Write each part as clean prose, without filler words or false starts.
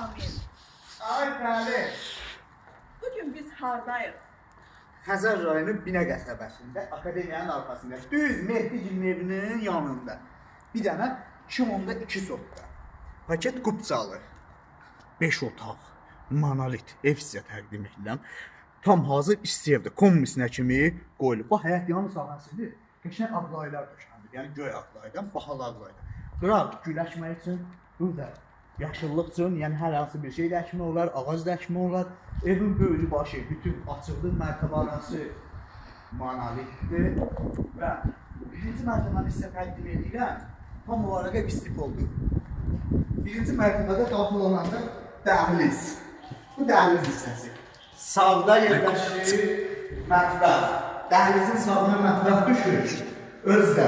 Ramin. Ay bəli. Bugün biz hardayıq? Xəzər rayonu Binə qəsəbəsində, akademiyanın arxasında, düz Mehdigilin evinin yanında. Bir dənə 2.2 sotda. Paket qupçalı. 5 otaq, monolit ev sizə təqdim edirəm. Tam hazır isti evdə, kombisinə kimi qoyulub. Bu həyət yanı sahəsidir. Qəşəng ağlaylar döşəndir. Yəni göy ağlaydan, bahalı ağlaydan. Qıraq güləşmək üçün burada yaşıllıq üçün, yəni hər hansı bir şey də əkmək olar, ağac da əkmək olar. Evin böyrü başı, bütün açıqlıq mərtəbə arası monolitdir və birinci mərtəbəni sizə təqdim edirəm. Tam olaraq ev istif oldu. Birinci mərtəbədə daxil olanda dəhliz. Bu dəhliz hissəsi. Sağda yerləşir mətbəx. Dəhlizin sağına mətbəx düşür. Özdə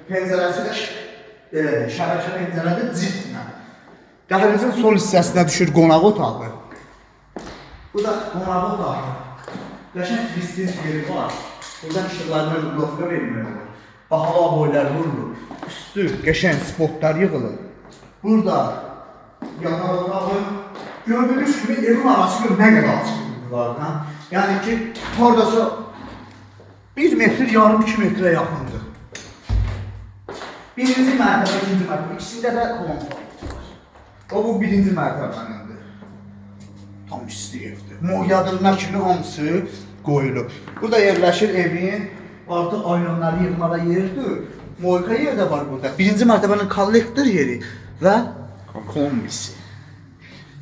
pəncərəsi də şəbəkə pəncərədə cildlə. Dəhlizin sol hissəsinə düşür qonaq otağı. Bu da qonaq otağı. Qəşəng vistiz yeri var. Buradan işıqlarına rublovka vermək olur. Bahalı aboylar vurulur. Üstü qəşəng spotlar yığılır. Burada yanan otağı. Gördüğünüz gibi evin arası ne kadar açıklığı var. Yani ki oradası 1 metre yarım 2 metre yakındır. Birinci mərtəbə, ikinci mərtəbə. İkisində də kolon var. O bu birinci mərtəbənindir. Tam isti evdir. Moyadırına kimi hamısı qoyulur. Burada yerləşir evin artıq ayonları yığmağa yerdir. Moyka yer də var burada. Birinci mərtəbənin kollektor yeri və kombisi.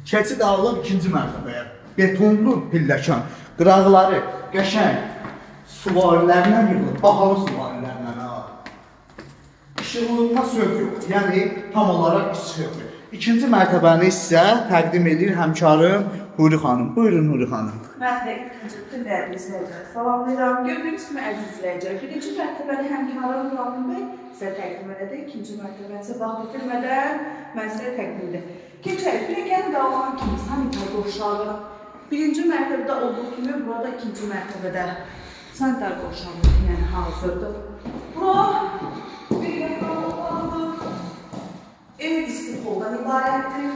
Keçid dağılıb ikinci mərtəbəyə. Betonlu pilləkən, qıraqları qəşəng suvarilərlə yığılıb, bahalı suvarilərlə. İşıqlığına sövq yox, yəni tam olaraq işıqdır. İkinci mərtəbəni isə təqdim edir həmkarım Huri xanım. Buyurun Huri xanım. Mən də ikinci bütün dəyərli izləyiciləri salamlayıram. Gördüyünüz kimi əziz izləyicilər, birinci mərtəbəni həmkarım Ramin bəy sizə təqdim edəcək. İkinci mərtəbəni isə vaxt itirmədən mən sizə təqdim edəcəm. Keçək, pilləkən qalxan kimi sanitar qovşağı. Birinci mərtəbədə olduğu kimi burada ikinci mərtəbədə sanitar qovşağı yəni hazırdır. Bura bir yatağı olandır. Ev istifoldan ibarətdir.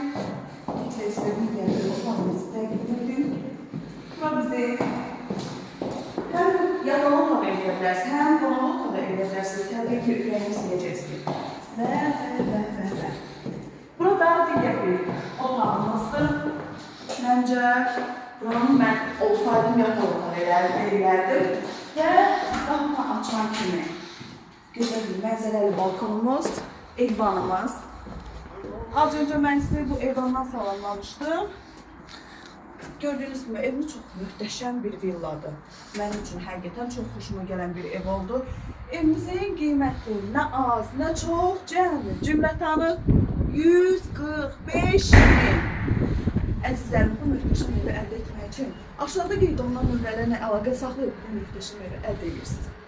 İçərisində bir yerdə otağımızı təqdim edim. Bura bizi həm yatağı otağı edə bilərsiniz, həm qonaq otağı edə bilərsiniz. Təbii ki, ürəyiniz necəsidir. Və. Burada digər bir otağımızdır. Məncə, buranın mən olsaydım yataq otağı eləyərdim. Və qapını açan kimi gözəl bir mənzərəli balkonumuz, eyvanımız. Az öncə mən sizə bu eyvandan salamlamışdım. Gördüyünüz kimi evimiz çox möhtəşəm bir villadır. Mənim üçün həqiqətən çox xoşuma gələn bir ev oldu. Evimizin qiyməti nə az, nə çox, cümlətanı 145 min. Əzizlərim, bu möhtəşəm evi əldə etmək üçün aşağıda qeyd olunan nömrələrlə əlaqə saxlayıb bu möhtəşəm evi əldə edirsiniz.